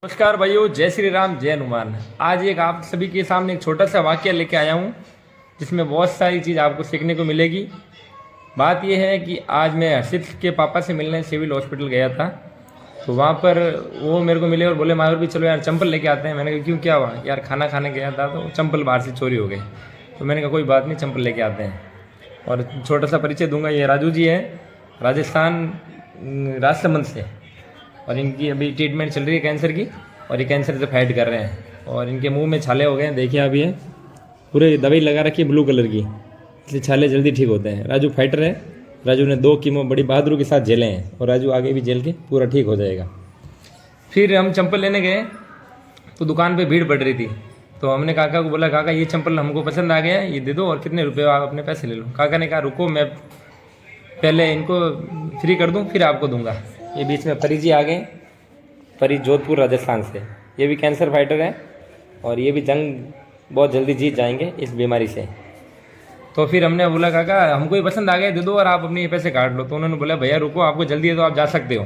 नमस्कार भाइयों, जय श्री राम, जय हनुमान। आज एक आप सभी के सामने एक छोटा सा वाक्य लेके आया हूँ जिसमें बहुत सारी चीज़ आपको सीखने को मिलेगी। बात यह है कि आज मैं हर्षित के पापा से मिलने सिविल हॉस्पिटल गया था, तो वहाँ पर वो मेरे को मिले और बोले माधुर भी चलो यार चंपल लेके आते हैं। मैंने कहा क्यों, क्या हुआ? यार खाना खाने गया था तो चंपल बाहर से चोरी हो गई। तो मैंने कहा कोई बात नहीं, चंपल लेके आते हैं। और छोटा सा परिचय दूंगा, ये राजू जी है, राजस्थान राजसमंद से, और इनकी अभी ट्रीटमेंट चल रही है कैंसर की, और ये कैंसर से फाइट कर रहे हैं। और इनके मुंह में छाले हो गए हैं, देखिए अभी है, पूरे दवाई लगा रखी है ब्लू कलर की, इसलिए छाले जल्दी ठीक होते हैं। राजू फाइटर है, राजू ने 2 कीमो बड़ी बहादुरी के साथ झेले हैं, और राजू आगे भी झेल के पूरा ठीक हो जाएगा। फिर हम चंपल लेने गए तो दुकान पर भीड़ बढ़ रही थी, तो हमने काका को बोला काका ये चंपल हमको पसंद आ गया है, ये दे दो और कितने रुपये आप अपने पैसे ले लो। काका ने कहा रुको, मैं पहले इनको फ्री कर दूँ फिर आपको दूंगा। ये बीच में परी जी आ गए, परी जोधपुर राजस्थान से, ये भी कैंसर फाइटर है और ये भी जंग बहुत जल्दी जीत जाएंगे इस बीमारी से। तो फिर हमने बोला काका हमको ये पसंद आ गया, दे दो और आप अपने ये पैसे काट लो। तो उन्होंने बोला भैया रुको, आपको जल्दी है तो आप जा सकते हो,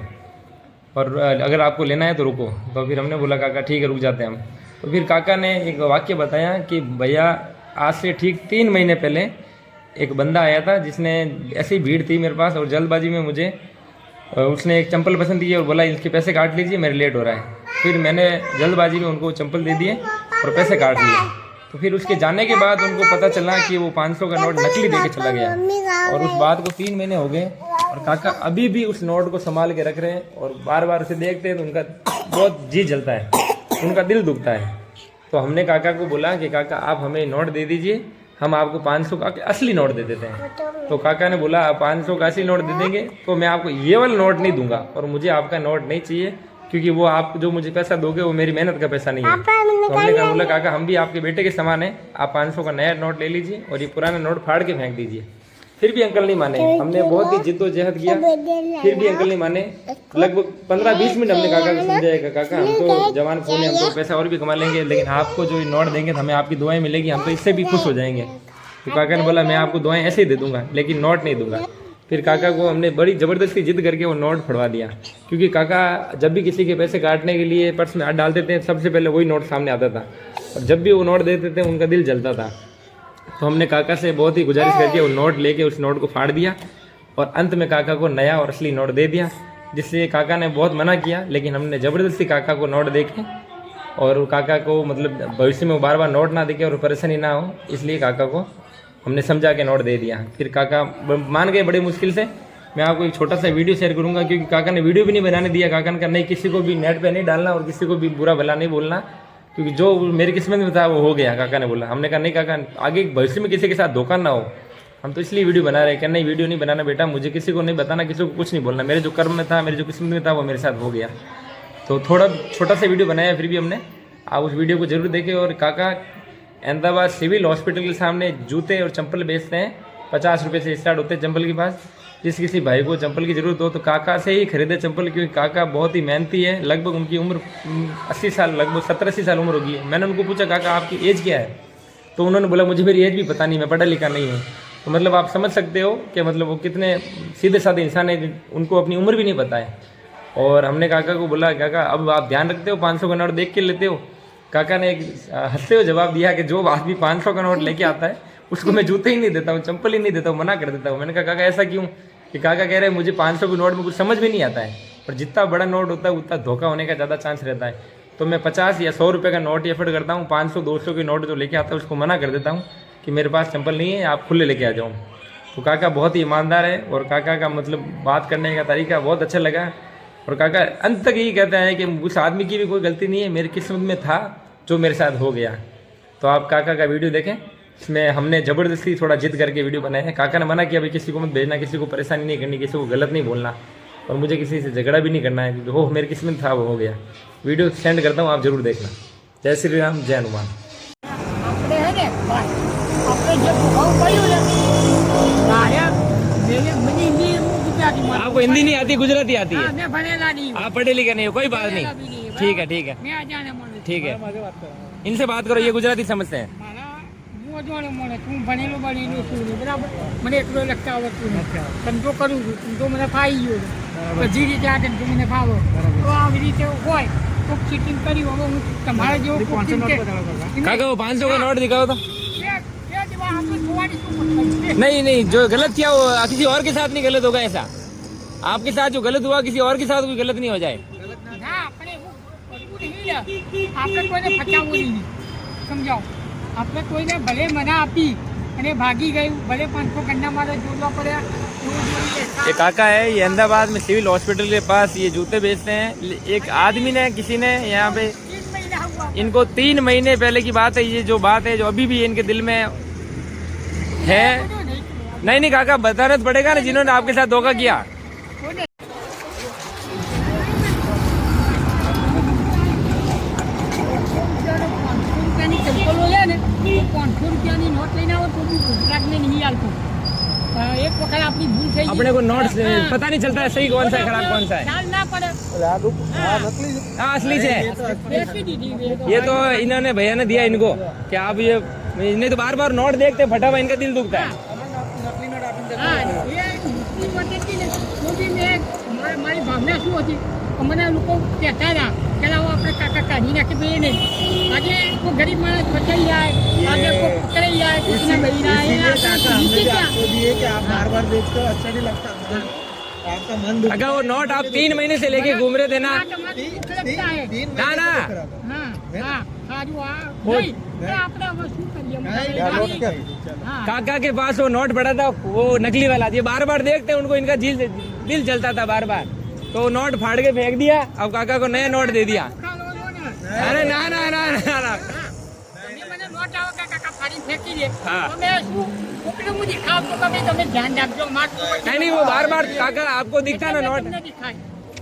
और अगर आपको लेना है तो रुको। तो फिर हमने बोला काका ठीक है रुक जाते हैं हम। तो फिर काका ने एक वाक्य बताया कि भैया आज से ठीक 3 महीने पहले एक बंदा आया था जिसने ऐसी भीड़ थी मेरे पास, और जल्दबाजी में मुझे उसने एक चंपल पसंद की और बोला इसके पैसे काट लीजिए, मेरे लेट हो रहा है। फिर मैंने जल्दबाजी में उनको चंपल दे दिए और पैसे काट लिए। तो फिर उसके जाने के बाद उनको पता चला कि वो 500 का नोट नकली देके चला गया, और उस बात को 3 महीने हो गए, और काका अभी भी उस नोट को संभाल के रख रहे हैं, और बार बार उसे देखते हैं तो उनका बहुत जी जलता है, उनका दिल दुखता है। तो हमने काका को बोला कि काका आप हमें नोट दे दीजिए, हम आपको 500 का असली नोट दे देते हैं। तो काका ने बोला आप 500 का असली नोट दे देंगे तो मैं आपको ये वाला नोट नहीं दूंगा, और मुझे आपका नोट नहीं चाहिए, क्योंकि वो आप जो मुझे पैसा दोगे वो मेरी मेहनत का पैसा नहीं है। तो हमने कहा बोला काका हम भी आपके बेटे के समान है, आप 500 का नया नोट ले लीजिए और ये पुराना नोट फाड़ के फेंक दीजिए। फिर भी अंकल नहीं माने, हमने बहुत ही जिद्दोजहद किया, फिर भी अंकल नहीं माने। लगभग 15-20 मिनट हमने काका को समझाया काका हम तो जवान फोन है, हम तो पैसा और भी कमा लेंगे, लेकिन आपको जो नोट देंगे तो हमें आपकी दुआएं मिलेगी, हम तो इससे भी खुश हो जाएंगे। तो काका ने बोला मैं आपको दुआएं ऐसे ही दे दूंगा, लेकिन नोट नहीं दूंगा। फिर काका को हमने बड़ी ज़बरदस्ती जिद करके वो नोट फड़वा दिया, क्योंकि काका जब भी किसी के पैसे काटने के लिए पर्स में हाथ डालते थे सबसे पहले वही नोट सामने आता था, और जब भी वो नोट देते थे उनका दिल जलता था। तो हमने काका से बहुत ही गुजारिश करके वो नोट लेके उस नोट को फाड़ दिया, और अंत में काका को नया और असली नोट दे दिया, जिससे काका ने बहुत मना किया, लेकिन हमने ज़बरदस्ती काका को नोट दे के, और काका को मतलब भविष्य में बार बार नोट ना देके और परेशानी ना हो, इसलिए काका को हमने समझा के नोट दे दिया। फिर काका मान गए बड़े मुश्किल से। मैं आपको एक छोटा सा वीडियो शेयर करूंगा, क्योंकि काका ने वीडियो भी नहीं बनाने दिया। काका ने कहा नहीं किसी को भी नेट पे नहीं डालना और किसी को भी बुरा भला नहीं बोलना, क्योंकि जो मेरी किस्मत में था वो हो गया, काका ने बोला। हमने कहा नहीं काका आगे भविष्य में किसी के साथ धोखा ना हो, हम तो इसलिए वीडियो बना रहे हैं। क्या नहीं वीडियो नहीं बनाना बेटा, मुझे किसी को नहीं बताना, किसी को कुछ नहीं बोलना, मेरे जो कर्म में था, मेरी जो किस्मत में था वो मेरे साथ हो गया। तो थोड़ा छोटा सा वीडियो बनाया, फिर भी हमने, आप उस वीडियो को जरूर देखें। और काका अहमदाबाद सिविल हॉस्पिटल के सामने जूते और चंपल बेचते हैं, 50 रुपये से स्टार्ट होते हैं चंपल के पास। जिस किसी भाई को चंपल की ज़रूरत हो तो काका से ही खरीदे चंपल, क्योंकि काका बहुत ही मेहनती है। लगभग उनकी उम्र 80 साल, लगभग 70-80 साल उम्र होगी। मैंने उनको पूछा काका आपकी एज क्या है, तो उन्होंने बोला मुझे मेरी एज भी पता नहीं, मैं पढ़ा लिखा नहीं हूँ। तो मतलब आप समझ सकते हो कि मतलब वो कितने सीधे साधे इंसान है, उनको अपनी उम्र भी नहीं पता है। और हमने काका को बोला काका अब आप ध्यान रखते हो, 500 का नोट देख के लेते हो? काका ने एक हंसते हुए जवाब दिया कि जो आदमी 500 का नोट लेके आता है उसको मैं जूते ही नहीं देता हूँ, चंपल ही नहीं देता हूँ, मना कर देता हूँ। मैंने कहा काका ऐसा क्यों? कि काका कह रहे हैं मुझे 500 के नोट में कुछ समझ भी नहीं आता है, और जितना बड़ा नोट होता है उतना धोखा होने का ज़्यादा चांस रहता है। तो मैं 50 या 100 रुपये का नोट एफर्ट करता हूँ, 500-200 के नोट जो लेके आता है उसको मना कर देता हूँ कि मेरे पास चंपल नहीं है, आप खुले लेके आ जाओ। तो काका बहुत ही ईमानदार है, और काका का मतलब बात करने का तरीका बहुत अच्छा लगा। और काका अंत तक यही कहता है कि उस आदमी की भी कोई गलती नहीं है, मेरी किस्मत में था जो मेरे साथ हो गया। तो आप काका का वीडियो देखें, इसमें हमने ज़बरदस्ती थोड़ा जिद करके वीडियो बनाया है। काका ने मना किया भाई किसी को मत भेजना, किसी को परेशानी नहीं करनी, किसी को गलत नहीं बोलना, और मुझे किसी से झगड़ा भी नहीं करना है, क्योंकि हो मेरी किस्मत था वो हो गया। वीडियो सेंड करता हूँ, आप जरूर देखना। जय श्री राम, जय हनुमान। आपको हिंदी नहीं आती, गुजराती आती है? आप पढ़े लिखे नहीं हो, कोई बात नहीं, ठीक है ठीक है ठीक है, इनसे बात करो, ये गुजराती समझते हैं। મને એટલો લખતા આવડતું નથી, ધંધો કરું છું, ધંધો મને ફાવી ગયો છે, બધી રીતે આ ધંધો મને ફાવો, તો આવી રીતે હોય કોક ચીટિંગ કરી હવે હું તમારા જેવો કોક ચીટિંગ काका वो 500 का नोट दिखाओ तो એ જેવા આપણે જોવાની શું મતલબ છે? नहीं नहीं जो गलत किया वो किसी और के साथ नहीं गलत होगा ऐसा आपके साथ जो गलत हुआ किसी और के साथ कोई गलत नहीं हो जाए ના આપણે એવું કરવું નહીં ને. આપણે કોઈને ફસાવવું નહીં સમજાવો. આપણે કોઈને ભલે મના આપી અને ભાગી ગયું ભલે 500 ગન્ના મારે જોડવા પડ્યા એવું જોડી ये काका है ये अहमदाबाद में सिविल हॉस्पिटल के पास ये जूते बेचते हैं एक आदमी ने किसी ने यहाँ पे 3 મહિના हुआ इनको 3 महीने पहले की बात है ये जो बात है जो अभी भी इनके दिल में है नहीं नहीं काका बताना तो पड़ेगा ना जिन्होंने आपके साथ धोखा किया રૂપિયાની ચંપલો લે ને તો 500 રૂપિયાની નોટ લઈને આવો તો બી ગુજરાતને નહીં હાલતું. એક વખત આપણી ભૂલ થઈ अपने को नोट पता नहीं चलता है सही कौन सा है खराब कौन सा है ખ્યાલ ના પડે हाँ असली से है બેસી દીધી ये तो इन्होंने भैया ने दिया इनको कि आप ये नहीं तो बार बार नोट देखते फटा हुआ इनका दिल दुखता है હા એ મુસ્લિમ વખતે હતી ને તો બી મેં મારી ભાવના શું હતી મને લોકો કહેતા હતા કે લાવો આપણે કાકા કાઢી નાખી દઈએ નહીં આજે કોઈ ગરીબ માણસ ફસાઈ જાય આજે કોઈ પકડાઈ જાય કોઈના બૈરા જીતી ગયા कि आप बार बार देखते हो अच्छा नहीं लगता आपका मन दुख अगर वो नोट आप 3 महीने से लेके घूम रहे थे ना આ તમારી દુઃખ लगता है ना ना હા હા સારું આ નહીં એ આપણે હવે શું કરીએ હા काका के पास वो नोट पड़ा था वो नकली वाला ये बार बार देखते हैं उनको इनका दिल जलता था बार बार तो वो नोट फाड़ के फेंक दिया अब काका को नया नोट दे दिया ખા લો લો ને अरे ना ना ना ना ना તમે મને નોટ આવો કે કાકા ફાડી ફેંકી દે હા. તમે શું કોકને હું દેખાવ તો તમે ધ્યાન રાખજો મારતું હોય તો नहीं नहीं वो बार बार काका आपको दिखता ना नोट તમને દેખાય.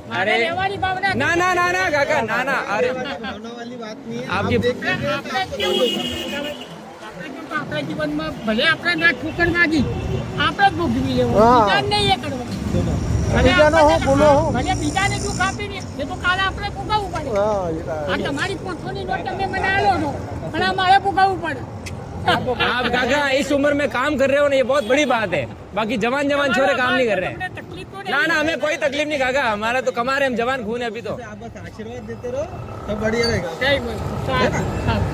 મારે અરે. લેવાની ભાવના ना ना ना ना काका ना ना अरे भावना वाली बात नहीं है आपकी આપણે કેવું આપણે જો તો આપણા જીવનમાં ભલે આપણે ના ઠોકર વાગી આપણે જ ભોગવી લેવું હા. બીજાને નહીં એ કરવું ભલે બીજાનો હો, આપણે ભૂલો હો. ભલે બીજાને દુઃખ આપીને એ તો કાલે આપણે ભોગવવું પડે हाँ ये આ તમારી 500 ની નોટ તમે મને આલો છો પણ આ મારે ભોગવવું પડે आप काका इस उम्र में काम कर रहे हो ना ये बहुत बड़ी बात है बाकी जवान जवान छोरे काम नहीं कर रहे તમને તકલીફ તો ना ना हमें कोई तकलीफ नहीं काका हमारा तो कमा रहे हम जवान खून है अभी तो आप बस आशीर्वाद देते रहो सब बढ़िया रहेगा જય બોલો સારું સારું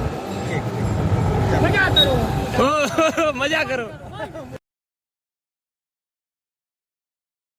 મજા કરો मजा करो